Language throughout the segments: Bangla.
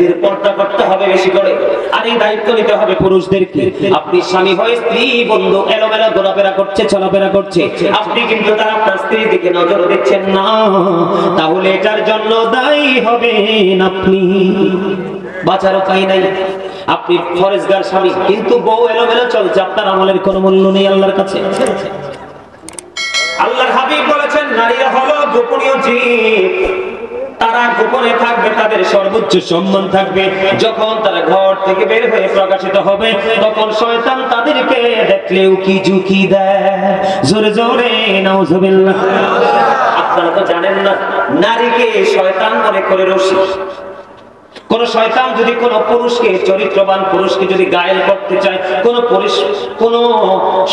নারীদের পর্দা করতে হবে বেশি করে, আর এই দায়িত্ব নিতে হবে পুরুষদেরকে। আপনি স্বামী হয়ে স্ত্রী বন্ধু এলোমেলো ঘোরাফেরা করছে, চলাফেরা করছে, আপনি কিন্তু তার আপনার স্ত্রীর দিকে নজর দিচ্ছেন না, তাহলে এটার জন্য দায়ী হবেন আপনি। বাঁচার উপায় নাই। আপনি ফরেজগার স্বামী, কিন্তু বউ এলোমেলো চলছে, আপনার আমলের কোনো মূল্য নেই আল্লাহর কাছে। আল্লাহর হাবিব বলেছেন নারীরা হলো গোপনীয় জীব, তারা গোপনে থাকবে, তাদের সর্বোচ্চ সম্মান থাকবে। যখন তারা ঘর থেকে বের হয়ে প্রকাশিত হবে, তখন শয়তান তাদেরকে দেখলে উকি ঝুঁকি দেয়। জোরে জোরে নাউজুবিল্লাহ। আপনারা তো জানেন না, নারীকে শয়তান মনে করে রশি। কোন শয়তান যদি কোন পুরুষকে, চরিত্রবান পুরুষকে যদি গায়েল করতে চায়, কোন পুরুষ কোন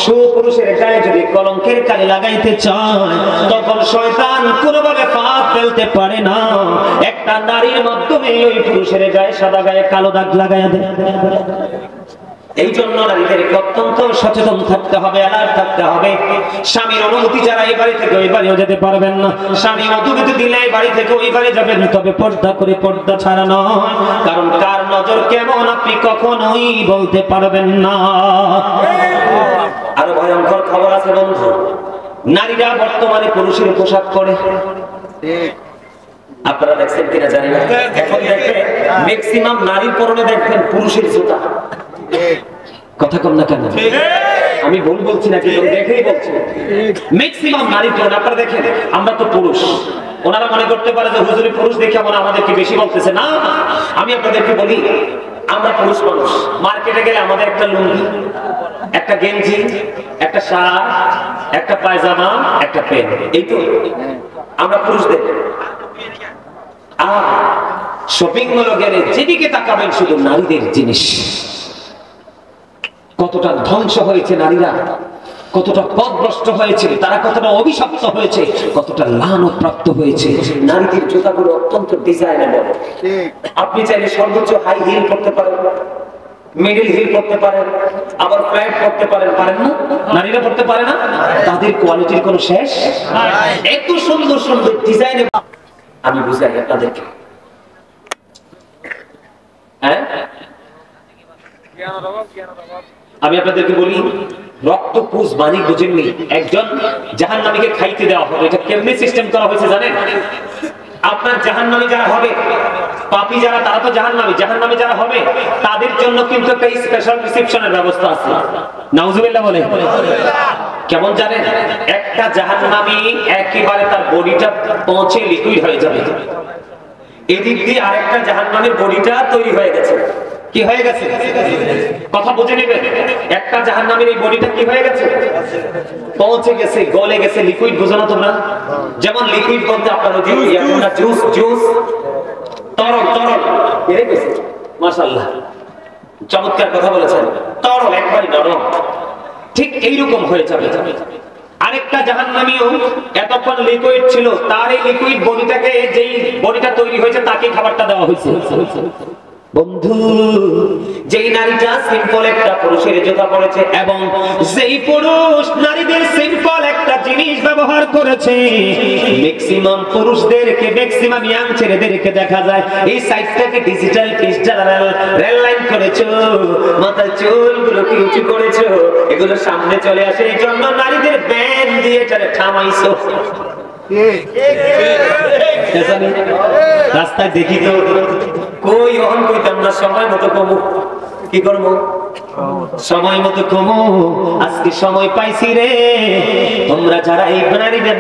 সুপুরুষের গায়ে যদি কলঙ্কের কালি লাগাইতে চায়, তখন শয়তান কোনোভাবে ফাঁদ ফেলতে পারে না। একটা নারীর মাধ্যমে ওই পুরুষের গায়ে সাদা গায়ে কালো দাগ লাগাইয়া দেয়। এই জন্য নারীদেরকে অত্যন্ত সচেতন থাকতে হবে, অ্যালার্ট থাকতে হবে। স্বামীর অনুমতি ছাড়া এই বাড়ি থেকে ওই বাড়িও যেতে পারবেন না। স্বামী অনুমতি দিলে এই বাড়ি থেকে ওই বাড়ি যাবেন, তবে পর্দা করে, পর্দা ছাড়া নয়। কারণ কার নজর কেমন আপনি কখনোই বলতে পারবেন না। আরো ভয়ঙ্কর খবর আছে বন্ধু, নারীরা বর্তমানে পুরুষের পোশাক পরে। আপনারা দেখছেন কিনা জানি না, এখন দেখবেন ম্যাক্সিমাম নারীর পরনে দেখবেন পুরুষের জুতা। কথা কম না কেন? আমি ভুল বলছি না, কিন্তু দেখেই বলছি ম্যাক্সিমাম নারী পরনে। আপনারা দেখেন, আমরা তো পুরুষ, ওনারা মনে করতে পারে যে হুজুরি পুরুষ দেখে আমরা আমাদেরকে বেশি বলতেছে। না, আমি আপনাদেরকে বলি, আমরা পুরুষ মানুষ। মার্কেটে গেলে আমাদের একটা লুঙ্গি, একটা গেঞ্জি, একটা শার্ট, একটা পায়জামা, একটা প্যান্ট, এই তো আমরা পুরুষদের। আর শপিং মলে গেলে যেদিকে তাকাবেন শুধু নারীদের জিনিস। কতটা ধ্বংস হয়েছে নারীরা, কতটা পথভ্রষ্ট হয়েছে তারা, কতটা অভিশপ্ত হয়েছে, কতটা লানত প্রাপ্ত হয়েছে। নারীদের জুতাগুলো অত্যন্ত ডিজাইনেবল। আপনি চাইলে সর্বোচ্চ হাই হিল করতে পারেন, মিডল হিল করতে পারেন, আবার ফ্ল্যাট করতে পারেন। পারেন না? নারীরা করতে পারে না? তাদের কোয়ালিটির কোনো শেষ নাই। এত সুন্দর সুন্দর ডিজাইনে আমি বুঝাই আপনাদেরকে। হ্যাঁ, আমি আপনাদেরকে বলি, রক্তপুষ বাণী বুঝেননি? একজন জাহান্নামীকে খাইতে দেওয়া হবে। এটা কেমনি সিস্টেম করা হয়েছে জানেন? আপনার জাহান্নামী যারা হবে, পাপী যারা, তারা তো জাহান্নামী। জাহান্নামী যারা হবে তাদের জন্য কিন্তু একটা স্পেশাল রিসেপশনের ব্যবস্থা আছে। নাউজুবিল্লাহ বলে। কেমন জানেন? একটা জাহান্নামী একেবারে তার বডিটা পৌঁছে লিকুইড হয়ে যাবে, এদিক দিয়ে আরেকটা জাহান্নামীর বডিটা তৈরি হয়ে গেছে। কি হয়ে গেছে? কথা বুঝে নেবেন। একটা জাহান্নামীর এই বডিটা কি হয়ে গেছে? পৌঁছে গেছে, গলে গেছে, লিকুইড। বুঝো না তোমরা? যেমন লিকুইড বলতে আপনারা জুস, জুস, তরল, তরল বেড়ে গেছে। মাশাআল্লাহ, চমৎকার কথা বলেছেন। তরল, একবারই নরম। ঠিক এইরকম হয়ে যাবে। আরেকটা জাহান্নামীও এতক্ষণ লিকুইড ছিল, তার এই লিকুইড বডিটাকে, যেই বডিটা তৈরি হয়েছে তাকে খাবারটা দেওয়া হয়েছে। বন্ধু, যেই নারীটা সিম্পল একটা পুরুষের জুতা পরেছে, এবং যেই পুরুষ নারীদের সিম্পল একটা জিনিস ব্যবহার করেছে, ম্যাক্সিমাম পুরুষদেরকে, ম্যাক্সিমাম ইয়াং ছেলেদেরকে দেখা যায় এই সাইডটাকে ডিজিটাল রেল লাইন করেছো, মাথার চুলগুলোকে উঁচু করেছো, এগুলো সামনে চলে আসে। এই জন্য নারীদের ব্যান্ড দিয়ে এটারে থামাইছো। রাস্তায় দেখি তো, কই অহন কইতাম না, সময় মতো কমু। কি করবো? সময় মতো কমু। আজকে সময় পাইছি রে। তোমরা যারা এই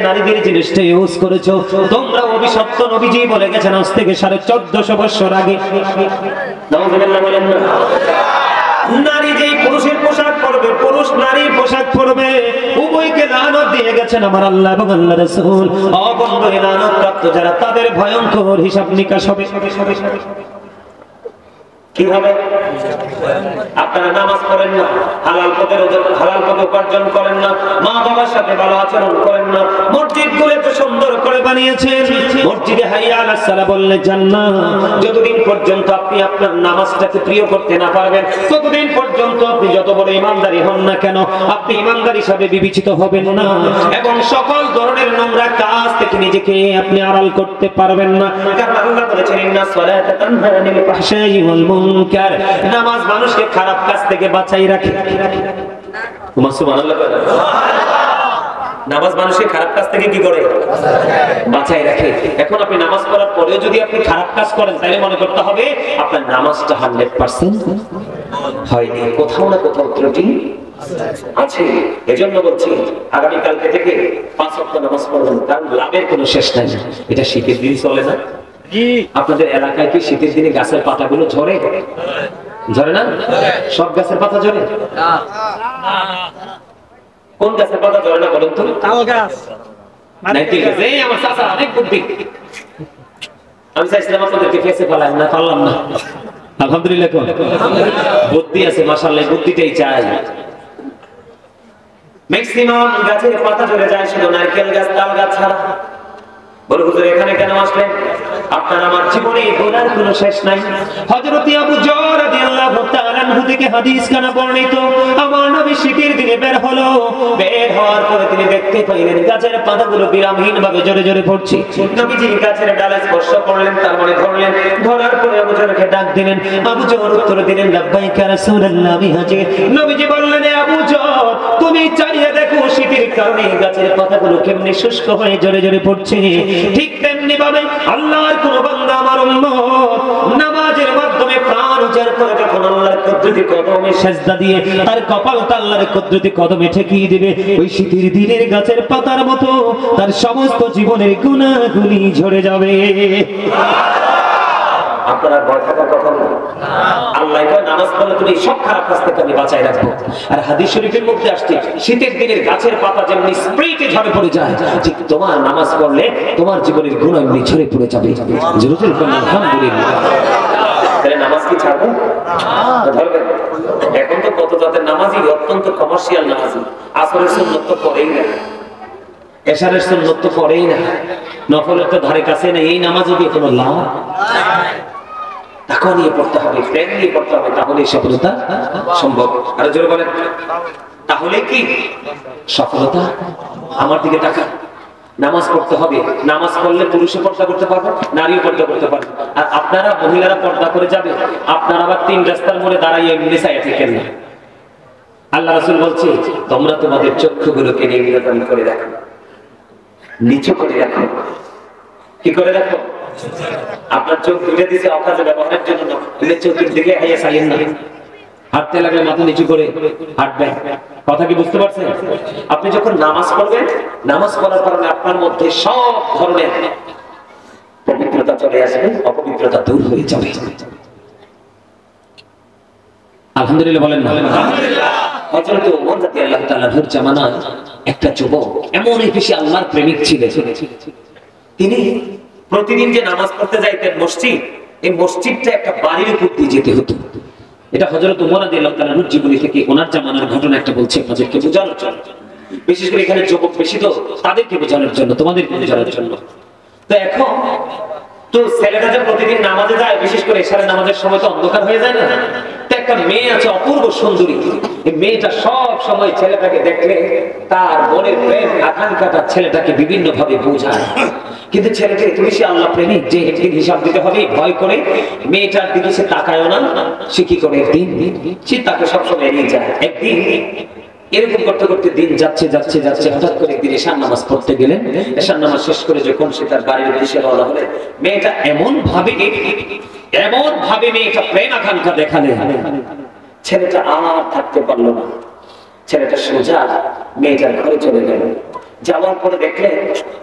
নারীদের জিনিসটা ইউজ করেছো, তোমরা অভিশপ্ত। নবীজি বলে গেছেন আজ থেকে 1450 বছর আগে। নাউজুবিল্লাহ বলেন না? নারী যেই পুরুষের পোশাক পরবে, পুরুষ নারীর পোশাক পরবে, উভয়কে লানত দিয়ে গেছেন আমার আল্লাহ এবং আল্লাহ রাসূল। অবন্ধ লানত প্রাপ্ত যারা, তাদের ভয়ঙ্কর হিসাব নিকাশ হবে। কি হবে? আপনারা নামাজ পড়েন না, হালাল পথে উপার্জন করেন না, মা বাবার সাথে ভালো আচরণ করেন না, মসজিদ গুলো তো সুন্দর করে বানিয়েছেন, মসজিদে হাইয়া আলাস সালাহ বললে জান্নাত। যতদিন পর্যন্ত আপনি আপনার নামাজটাকে প্রিয় করতে না পারবেন, ততদিন পর্যন্ত আপনি যত বড় ইমানদারি হন না কেন, আপনি ইমানদার হিসাবে বিবেচিত হবেন না, এবং সকল ধরনের নোংরা কাজ থেকে নিজেকে আপনি আড়াল করতে পারবেন না। কারণ আল্লাহ বলেছেন, ইন্না সলাতা তানহা আনিল ফাহশাই ওয়াল মুনকার, নামাজ মানুষকে খারাপ কাজ থেকে বাঁচাই রাখে। সুবহানাল্লাহ। নামাজ মানুষকে খারাপ কাজ থেকে কি করে? বাঁচাই রাখে। এখন আপনি নামাজ পড়ার পরেও যদি আপনি খারাপ কাজ করেন, তাহলে মনে করতে হবে আপনার নামাজটা 100% হয়নি, কোথাও না কোথাও ত্রুটি আছে। এজন্য বলছি, আগামী কালকে থেকে 5 ওয়াক্ত নামাজ পড়বেন, কারণ লাভের কোনো শেষ নাই। এটা শীতের দিন চলে না? আপনাদের এলাকায় কি শীতের দিনে গাছের পাতাগুলো ঝরে? ঝরে না? সব গাছের পাতা ঝরে? কোন গাছের পাতা ঝরে না বলেন তো? তাল গাছ। নাইকেল গাছ। এই আমার চাচা অনেক বুদ্ধি। আমি চাইছিলাম আপনাদেরকে ফেসে ফেলাই, না পারলাম না। আলহামদুলিল্লাহ, বুদ্ধি আছে, মাশাআল্লাহ, বুদ্ধিটাই চাই। ম্যাক্সিমাম গাছের পাতা ঝরে যায়, শুধু নারকেল গাছ, তাল গাছ ছাড়া। বলে হুজুর এখানে কেন আসলেন? আপনার আমার জীবনে গুনার কোনো শেষ নাই। হযরত আবু যর রাদিয়াল্লাহু তাআলা আনহু থেকে হাদিস কানা বর্ণিত, আমার নবী শীতের দিনে বের হলো, বের হওয়ার পরে তিনি দেখতে পাইলেন গাছের পাতাগুলো বিরামহীন ভাবে জোরে জোরে পড়ছে। নবীজি গাছের ডালে স্পর্শ করলেন, তার মানে ধরলেন, ধরার পরে আবু যরকে ডাক দিলেন। আবু যর উত্তর দিলেন, লাব্বাইকা রাসূলুল্লাহ, আমি হাজির। নবীজি বললেন, আবু যর, তুমি চাইয়ে দেখো শীতের কারণে গাছের পাতাগুলো কেমনে শুষ্ক হয়ে জোরে জোরে পড়ছে। ঠিক তেমনি ভাবে আল্লাহর কোন বান্দা, আমার উম্মত, নামাজের মাধ্যমে প্রাণ উজাড় করে যখন আল্লাহর কুদরতি কদমে সিজদা দিয়ে তার কপালটা আল্লাহর কুদরতি কদমে ঠেকিয়ে দিবে, ওই শীতের দিনের গাছের পাতার মতো তার সমস্ত জীবনের গুনাহগুলি ঝরে যাবে। আপনারা ভয় থাকার কথা বলেন, আল্লাহ কয় নামাজ পড়লে তুমি সব খারাপ কাজ থেকে আমি বাঁচাই রাখবো। আর হাদিস শরীফের মধ্যে আসছে, শীতের দিনের গাছের পাতা যেমনি স্প্রেতে ঝরে পড়ে যায়, ঠিক তোমার নামাজ পড়লে তোমার জীবনের গুনাহ এমনি ঝরে পড়ে যাবে। জোরে বলুন আলহামদুলিল্লাহ। তাহলে নামাজ কি ছাড়বে? ধরবেন। এখন তো কত জাতের নামাজি, অত্যন্ত কমার্শিয়াল নামাজি, আসরের সুন্নাত তো পড়েই না, এশারের সুন্নাত তো পড়েই না, নফলের তো ধারে কাছে নেই। এই নামাজে দিয়ে কোনো লাভ নাই। তাকে নিয়ে পড়তে হবে, প্রেম নিয়ে পড়তে হবে, তাহলে সফলতা সম্ভব। আর জোরে বলেন, তাহলে কি সফলতা? আমার দিকে তাকান, নামাজ পড়তে হবে। নামাজ পড়লে পুরুষও পর্দা করতে পারবে, নারীও পর্দা করতে পারবে। আর আপনারা মহিলারা পর্দা করে যাবে, আপনারা আবার 3 রাস্তার মোড়ে দাঁড়াইয়ে এমনি চাইয়া থাকেন না। আল্লাহ রাসূল বলছে, তোমরা তোমাদের চক্ষুগুলোকে নিয়ন্ত্রণ করে রাখো, নিচু করে রাখো। কি করে রাখো? আপনার চোখ দুটো দিছে অকাজে ব্যবহারের জন্য না, চোখের দিকে হাইয়া চাইলেন না। হাঁটতে লাগলে মাথা নিচু করে হাঁটবেন। কথা কি বুঝতে পারছেন? আপনি যখন নামাজ পড়বেন, নামাজ পড়ার কারণে আপনার মধ্যে সব ধরনের পবিত্রতা চলে আসবে, অপবিত্রতা দূর হয়ে যাবে। আলহামদুলিল্লাহ বলেন না? আলহামদুলিল্লাহ। হযরত ওমর রাদিয়াল্লাহু তাআলা এর জামানায় একটা যুবক এমন বেশি আল্লাহর প্রেমিক ছিলেন, তিনি প্রতিদিন যে নামাজ পড়তে যাইতেন মসজিদ, এই মসজিদটা একটা বাড়ির উপর দিয়ে যেতে হতো। এটা হযরত ওমর রাদিয়াল্লাহু তাআলা এর জীবনী থেকে ওনার জামানার ঘটনা একটা বলছে, আপনাদেরকে বোঝানোর জন্য। বিশেষ করে এখানে যুবক বেশি, তো তাদেরকে বোঝানোর জন্য, তোমাদেরকে বোঝানোর জন্য। তো এখন তো ছেলেটা যে প্রতিদিন নামাজে যায়, বিশেষ করে এশারের নামাজের সময় তো অন্ধকার হয়ে যায় না, তো একটা মেয়ে আছে অপূর্ব সুন্দরী। এই মেয়েটা সব সময় ছেলেটাকে দেখলে তার মনের প্রেম আকাঙ্ক্ষাটা ছেলেটাকে বিভিন্ন ভাবে বোঝায়। কিন্তু ছেলেটা এত বেশি আল্লাহ প্রেমিক যে একদিন হিসাব দিতে হবে, ভয় করে মেয়েটার দিকে সে তাকায়ও না। সে কি করে, একদিন সে তাকে সবসময় এড়িয়ে যায়। একদিন এরকম করতে করতে দিন যাচ্ছে যাচ্ছে যাচ্ছে, হঠাৎ করে একদিন এশার নামাজ পড়তে গেলেন। এশার নামাজ শেষ করে যখন সে তার বাড়ির উদ্দেশ্যে রওনা হলেন, মেয়েটা এমন ভাবে মেয়েটা প্রেম আকাঙ্ক্ষা দেখালেন, ছেলেটা আর থাকতে পারলো না। ছেলেটা সোজা মেয়েটার ঘরে চলে গেল। যাওয়ার পরে দেখলেন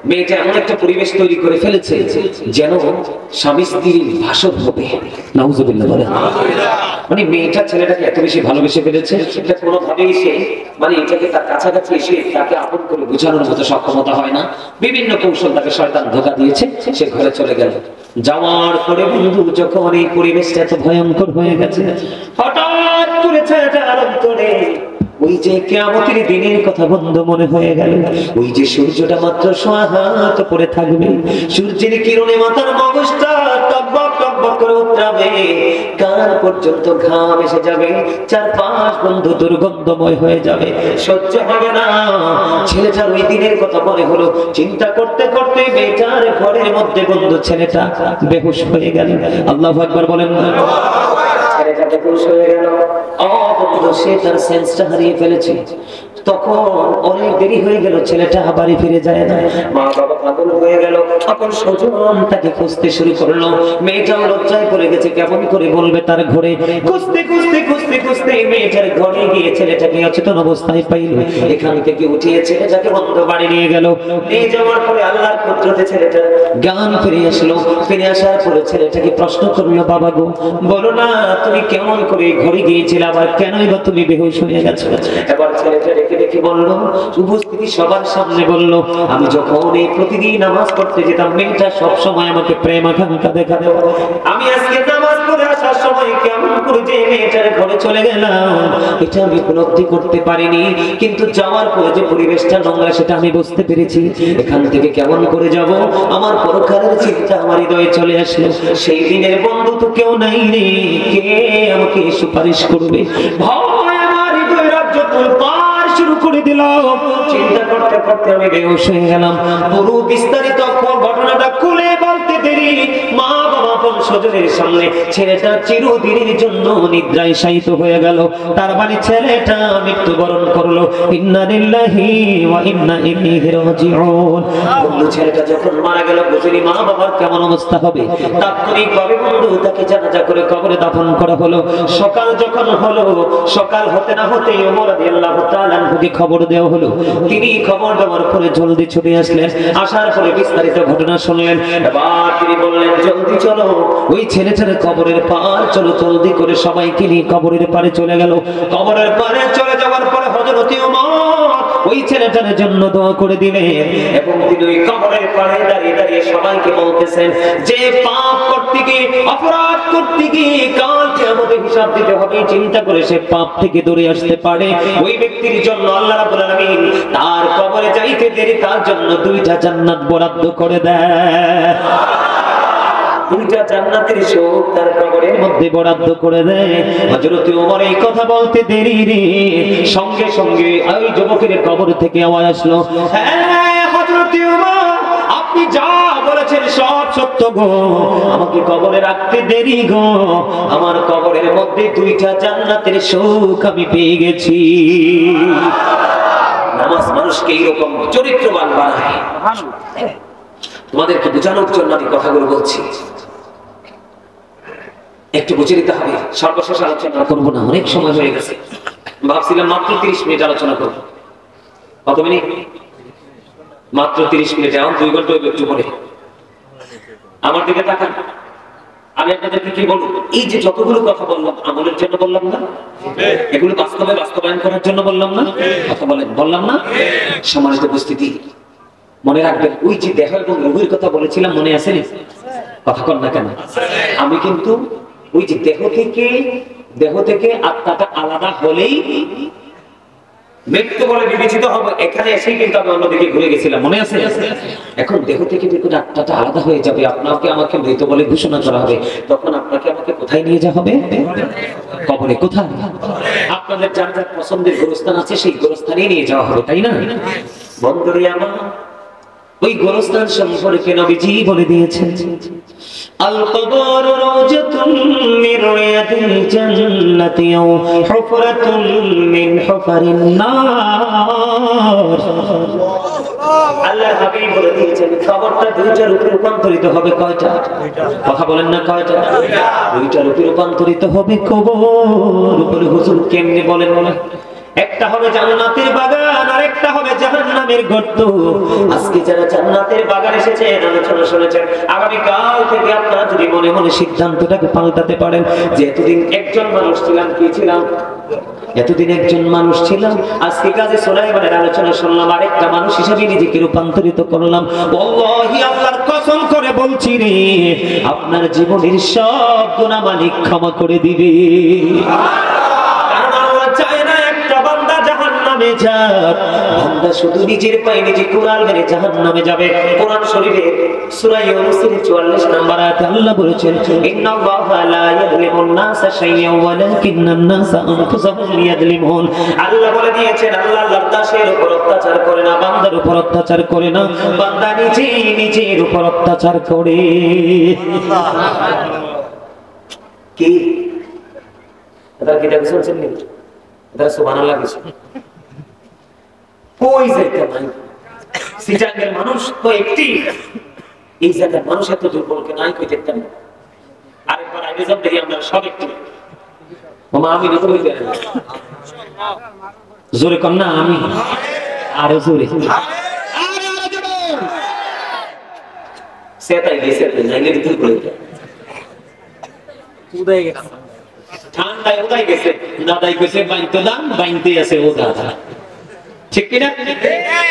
মেয়েটা এমন একটা পরিবেশ তৈরি করে ফেলেছে যেন স্বামী স্ত্রীর ভাষণ হবে। নাউজুবিল্লাহ বলেন। মানে মেয়েটা ছেলেটাকে এত বেশি ভালোবেসে ফেলেছে, এটা কোনোভাবেই সে মানে এটাকে তার কাছাকাছি এসে তাকে আপন করে বোঝানোর মতো সক্ষমতা হয় না। বিভিন্ন কৌশল তাকে শয়তান ধোঁকা দিয়েছে, সে ঘরে চলে গেল। যাওয়ার পরে বন্ধু যখন এই পরিবেশটা এত ভয়ঙ্কর হয়ে গেছে, হঠাৎ করে ছেলেটা আরম্ভ করে ওই যে কিয়ামতের দিনের কথা বন্ধু মনে হয়ে গেল। ওই যে সূর্যটা মাত্র সোয়া হাত উপরে থাকবে, সূর্যের কিরণে মাথার মগজটা টকবক টকবক করে উতরাবে, কান পর্যন্ত ঘাম এসে যাবে, চারপাশ বন্ধু দুর্গন্ধময় হয়ে যাবে, সহ্য হবে না। ছেলেটার ওই দিনের কথা মনে হলো, চিন্তা করতে করতে মেয়েটার ঘরের মধ্যে বন্ধু ছেলেটা বেহুশ হয়ে গেল। আল্লাহু আকবার বলেন না। ছেলেটা বেহুশ হয়ে গেল। বন্ধু সে তার সেন্সটা হারিয়ে ফেলেছে। তখন অনেক দেরি হয়ে গেল, ছেলেটা বাড়ি ফিরে যায় না। মা বাবা পাগল হয়ে গেল, তখন স্বজন তাকে খুঁজতে শুরু করলো। মেয়েটাও লজ্জায় পড়ে গেছে, কেমন করে বলবে তার ঘরে। খুঁজতে খুঁজতে খুঁজতে খুঁজতে মেয়েটার ঘরে গিয়ে ছেলেটাকে অচেতন অবস্থায় পাইল। এখান থেকে উঠিয়ে ছেলেটাকে বন্ধ বাড়ি নিয়ে গেল। নিয়ে যাওয়ার পরে আল্লাহর কুদরতে ছেলেটা জ্ঞান ফিরে আসলো। ফিরে আসার পরে ছেলেটাকে প্রশ্ন করলো, বাবা গো বলো না তুমি কেমন করে ঘরে গিয়েছিলে, আবার কেনই বা তুমি বেহুশ হয়ে গেছো? এবার ছেলেটা রেখে রেখে বলল, উপস্থিতি সবার সামনে বলল, আমি যখন এই প্রতিদিন নামাজ পড়তে যেতাম, মেয়েটা সব সময় আমাকে প্রেম আকাঙ্ক্ষা দেখাতো। আমি আজকে নামাজ পড়ে আসার সময় কেমন করে যে মেয়েটার ঘরে চলে গেলাম, এটা আমি উপলব্ধি করতে পারিনি। কিন্তু যাওয়ার পরে যে পরিবেশটা নোংরা সেটা আমি বুঝতে পেরেছি। এখান থেকে কেমন করে যাব, আমার পরকালের চিন্তা আমার হৃদয়ে চলে আসলো। সেই দিনের বন্ধু তো কেউ নাই রে, কে আমাকে সুপারিশ করবে? ভয় আমার হৃদয় রাজ্য তোলপাড় শুরু করে দিল। চিন্তা করতে করতে আমি বেহুশ হয়ে গেলাম। পুরো বিস্তারিত ঘটনাটা খুলে বলতে দেরি, মা বাবা স্বজনের সামনে ছেলেটা চিরদিনের জন্য নিদ্রায় শায়িত হয়ে গেল। তার মানে ছেলেটা মৃত্যুবরণ করলো। ইন্না লিল্লাহি ওয়া ইন্না ইলাইহি রাজিউন। বন্ধু ছেলেটা যখন মারা গেল, বুঝলি মা বাবার কেমন অবস্থা হবে। তাৎক্ষণিকভাবে বন্ধু তাকে জানাজা করে কবরে দাফন করা হলো। সকাল যখন হলো, সকাল হতে না হতে ওমর রাদিয়াল্লাহু তাআলা আনহুকে খবর দেওয়া হলো। তিনি খবর দেওয়ার পরে জলদি ছুটে আসলেন। আসার পরে বিস্তারিত ঘটনা শুনলেন। এবার তিনি বললেন, জলদি চলো ওই ছেলেটার কবরের পার চলো, জলদি করে সবাইকে নিয়ে কবরের পারে চলে গেল। কবরের পারে চলে যাওয়ার পরে হযরত ওমর ওই ছেলেটার জন্য দোয়া করে দিলেন, এবং তিনি ওই কবরের পারে দাঁড়িয়ে দাঁড়িয়ে সবাইকে বলতেছেন, যে পাপ করতে গিয়ে অপরাধ করতে গিয়ে কালকে আমাদের হিসাব দিতে হবে, চিন্তা করে সে পাপ থেকে দূরে আসতে পারে, ওই ব্যক্তির জন্য আল্লাহ রাব্বুল আলামিন তার কবরে যাইতে দেরি তার জন্য 2টা জান্নাত বরাদ্দ করে দেয়। 2টা জান্নাতের সুখ তার কবরের মধ্যে বরাদ্দ করে দেয়। হযরত ওমর এই কথা বলতে দেরি রে, সঙ্গে সঙ্গে ওই যুবকের কবর থেকে আওয়াজ আসলো, হ্যাঁ হযরত ওমর আপনি যা বলেছেন সব সত্য গো, আমাকে কবরে রাখতে দেরি গো, আমার কবরের মধ্যে 2টা জান্নাতের সুখ আমি পেয়ে গেছি। নামাজ মানুষকে এইরকম চরিত্রবান বানায়। তোমাদেরকে বোঝানোর জন্য আমি কথাগুলো বলছি, একটু বুঝে নিতে হবে। সর্বশেষ আলোচনা করবো না, অনেক সময় হয়ে গেছে। ভাবছিলাম মাত্র 30 মিনিট আলোচনা করবো। কত মিনিট? মাত্র 30 মিনিট, এখন 2 ঘন্টা একটু পরে। আমার দিকে তাকান, আমি আপনাদেরকে কি বলবো, এই যে যতগুলো কথা বললাম আমলের জন্য বললাম না, এগুলো বাস্তবে বাস্তবায়ন করার জন্য বললাম না, কথা বলেন বললাম না? সম্মানিত উপস্থিতি, মনে রাখবেন ওই যে দেহ এবং রূহের কথা বলেছিলাম, মনে আছে? কথা কর না কেন? আমি কিন্তু ওই যে দেহ থেকে আত্মাটা আলাদা হলেই মৃত্যু বলে বিবেচিত হবে, এখানে এসেই কিন্তু আমি অন্যদিকে ঘুরে গেছিলাম, মনে আছে? এখন দেহ থেকে যখন আত্মাটা আলাদা হয়ে যাবে, আপনাকে আমাকে মৃত বলে ঘোষণা করা হবে, তখন আপনাকে আমাকে কোথায় নিয়ে যাওয়া হবে? কবরে। কোথায়? আপনাদের যার যার পছন্দের গোরস্থান আছে সেই গোরস্থানে নিয়ে যাওয়া হবে, তাই না? বন্ধুরে আমার, ওই গোরস্থান সম্পর্কে নবীজি বলে দিয়েছেন, আল কবর রাওজাতুন মিন রিয়াদিল জান্নাতি আও হুফরাতুন মিন হুফারিন নার। আল্লাহর হাবিব বলে দিয়েছেন, কবরটা 2টা রূপে রূপান্তরিত হবে। কয়টা? কথা বলেন না, কয়টা? 2টা রূপে রূপান্তরিত হবে কবর। বলে হুজুর কেমনে বলেন? একটা হবে জান্নাতের বাগান, আর একটা হবে জাহান্নামের গর্ত। আজকে যারা জান্নাতের বাগান এসেছেন, আলোচনা শুনেছেন, আগামী কাল থেকে আপনারা যদি মনে মনে সিদ্ধান্তটাকে পাল্টাতে পারেন যে এতদিন একজন মানুষ ছিলাম, কি ছিলাম? এতদিন একজন মানুষ ছিলাম, আজকে কাজে সুলাইমানের আলোচনা শুনলাম, আরেকটা মানুষ হিসেবে নিজেকে রূপান্তরিত করলাম। আল্লাহি, আল্লাহর কসম করে বলছি রে, আপনার জীবনের সব গুনাহ মালিক ক্ষমা করে দিবে। কারণ আল্লাহ চায় না একটা বান্দা জাহান্নামে যাক, বান্দা শুধু নিজের পায়ে নিজে কুড়াল মেরে জাহান্নামে যাবে। কোরআন শরীফে সূরা ইউনূসের 44 নম্বর আয়াতে আল্লাহ বলেছেন, ইন্নাল্লাহা লা ইয়াযলিমুন নাসা শাইয়্যান ওয়ালাকিন্নান নাসা আনফুসাহুম ইয়াযলিমুন। আল্লাহ বলে দিয়েছেন, আল্লাহ আল্লাহর দাসের উপর অত্যাচার করে না, বান্দার উপর অত্যাচার করে না, বান্দা নিজের উপর অত্যাচার করে। কি তারা কি দেখছেন নি? তারা সুবহানাল্লাহ কিছু কই যাইতে নাই। সিটাঙ্গের মানুষ তো একটি, এই জায়গার মানুষ এত দুর্বল কে নাই কই দেখতেন। আরেকবার আইলে যাব দেখি আমরা সব একটি। মামা আমি নিতে হইতে জোরে কর না, আমি আরো জোরে সেটাই গেছে নাইলে দূর করে দেয়। উদয় গেছে ঠান্ডায়, উদয় গেছে দাদাই কইছে বাইতে দাম বাইতে আছে ও দাদা, ঠিক কি না?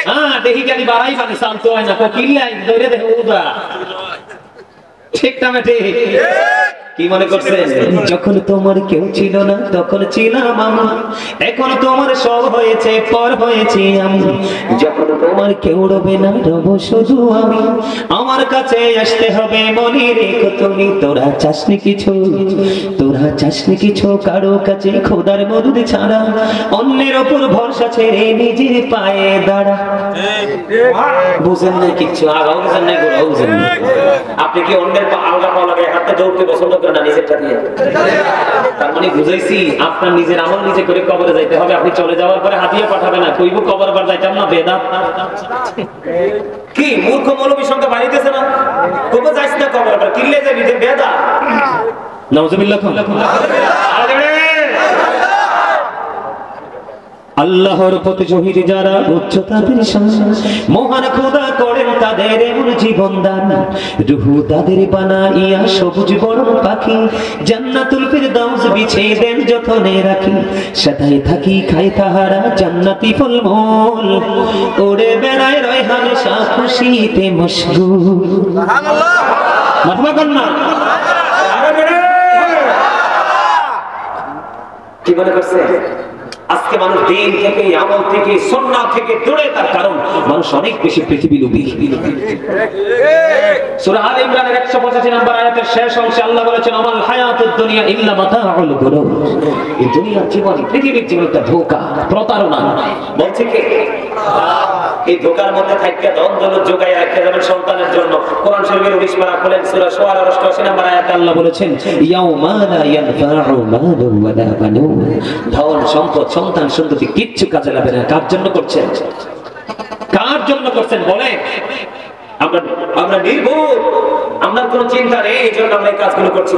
হ্যাঁ দেখি জানি বাড়াই মানে শান্ত হয় না, কিল্লাই ধরে দেখে উদা, ঠিক না বেটে? কি মনে করছেন? যখন তোমার কেউ ছিল না তখন ছিলাম আমি, এখন তোমার সব হয়েছে পর হয়েছি আমি। যখন তোমার কেউ রবে না রব শুধু আমি, আমার কাছে আসতে হবে মনে রেখো তুমি। তোরা চাসনি কিছু, তোরা চাসনি কিছু কারো কাছে খোদার মদদ ছাড়া, অন্যের ওপর ভরসা ছেড়ে নিজের পায়ে দাঁড়া। বুঝেন না কিচ্ছু, আগাও বুঝেন না, গোড়াও বুঝেন না। আপনি কি অন্যের আলগা পাওয়া লাগে হাতে দৌড়তে পছন্দ করেন না নিজেরটা দিয়ে? তার মানে বুঝাইছি আপনার নিজের আমল নিজে করে কবরে যাইতে হবে। আপনি চলে যাওয়ার পরে হাতিয়ে পাঠাবে না, কইব কবর বার যাইতাম না বেদাত। কি মূর্খ মৌলবী সংখ্যা বাড়িতেছে না? কবে যাইস না কবর বার, কিল্লে যাবি যে বেদাত। নাউজুবিল্লাহ। আল্লাহর পথে শহীদ যারা উচ্চতাদের শান, মহান খোদা করেন তাদের এমন জীবন দান, রূহ তাদের বানাইয়া সবুজ বরণ পাখি, জান্নাতুল ফিরদাউস বিছিয়ে দেন যতনে রাখি, সাদাই থাকি খায় তাহারা জান্নাতি ফলমূল, ওড়ে বেড়ায় রয় হামেশা খুশিতে মশগুল। সুবহানাল্লাহ, মারহাবা কন্যা। কি মনে করছে? আজকে মানুষ দিন থেকে আমল থেকে সুন্নাহ থেকে দূরে, তার কারণ মানুষ অনেক বেশি পৃথিবী লোভী। সূরা আলে ইমরানের 185 নম্বর আয়াতের শেষ অংশে আল্লাহ বলেছেন, আমাল হায়াতুদ দুনিয়া ইল্লা মাতাউল গুরুর। এই দুনিয়ার জীবন, পৃথিবীর জীবনটা ধোঁকা, প্রতারণা। বলছে কে? এই ধোঁকার মধ্যে থাইকা ধন দৌলত জোগায় রাখতে যাবেন সন্তানের জন্য। কোরআন শরীফের 19 পারা খোলেন, সূরা শুআরা 88 নম্বর আয়াতে আল্লাহ বলেছেন, ইয়াউমা লা ইয়ানফাউ মালুন ওয়ালা বানুন। ধন সম্পদ সন্তান সন্ততি কিচ্ছু কাজে লাগবে না। কার জন্য করছেন? কার জন্য করছেন বলে? আমরা নির্ভুল, আমরা কোনো চিন্তা নেই, এই জন্য আমরা এই কাজগুলো করছি।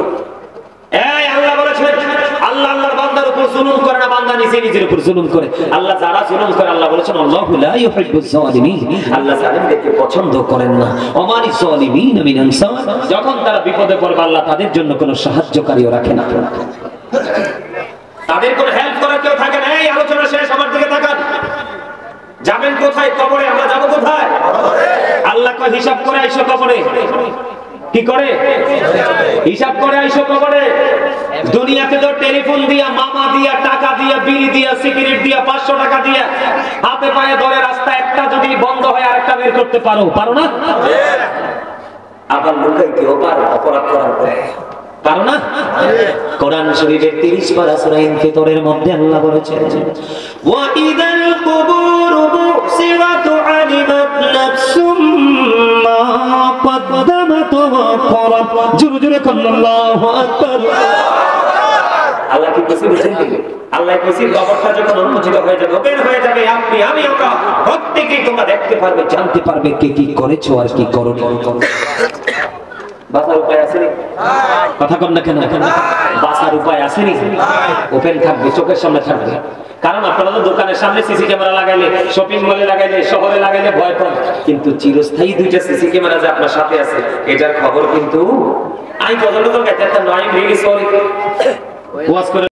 এই আল্লাহ বলেছেন, আল্লাহ আল্লাহর বান্দার উপর জুলুম করে না, বান্দা নিজের উপর জুলুম করে। আল্লাহ যারা জুলুম করে, আল্লাহ বলেছেন, আল্লাহু লা ইউহিব্বুজ জালিমিন। আল্লাহ জালিমদেরকে পছন্দ করেন না। ওমানি যালিমিন মিন আনসার। যখন তারা বিপদে পড়বে, আল্লাহ তাদের জন্য কোনো সাহায্যকারীও রাখে না, তাদের কোনো হেল্প করার কেউ থাকে না। এই আলোচনা শেষ, আমার দিকে তাকান। যাবেন কোথায়? কবরে। আমরা যাব কোথায়? আল্লাহ কয় হিসাব করে আইসো কবরে। কি করে? হিসাব করে আইসো কবরে। দুনিয়াতে তো টেলিফোন দিয়া, মামা দিয়া, টাকা দিয়া, বিড়ি দিয়া, সিগারেট দিয়া, 500 টাকা দিয়া হাতে পায়ে ধরে রাস্তা একটা যদি বন্ধ হয় আরেকটা বের করতে পারো? পারো না? আবার লুকাইতেও পারো অপরাধ করার পরে, পারো না? কোরআন শরীফের 30 পারা সূরা ইনফিতরের মধ্যে আল্লাহ বলেছেন, ওয়া ইদাল কুবুরু বুসিরাত আলিমাত নাফসুম মা কদ্দামাত ওয়া আখরাত। জোরে জোরে আল্লাহু আকবার। আল্লাহ কি কিছু বুঝেন? আল্লাহ কইছে কবরটা যখন উন্মোচিত হয়ে যাবে, ওপেন হয়ে যাবে, আপনি আমি আমরা প্রত্যেকই তোমরা দেখতে পারবে, জানতে পারবে কে কি করেছো আর কি করোনি। বাঁচার উপায় আছে নি? কথা কন না কেন? বাঁচার উপায় আছে নি? ওপেন থাকবে, চোখের সামনে থাকবে। কারণ আপনারা তো দোকানের সামনে সিসি ক্যামেরা লাগাইলে, শপিং মলে লাগাইলে, শহরে লাগাইলে ভয় পান, কিন্তু চিরস্থায়ী 2টা সিসি ক্যামেরা যে আপনার সাথে আছে, এটার খবর কিন্তু আমি কত লোকের কাছে একটা নয় রিলি সরি ওয়াজ করে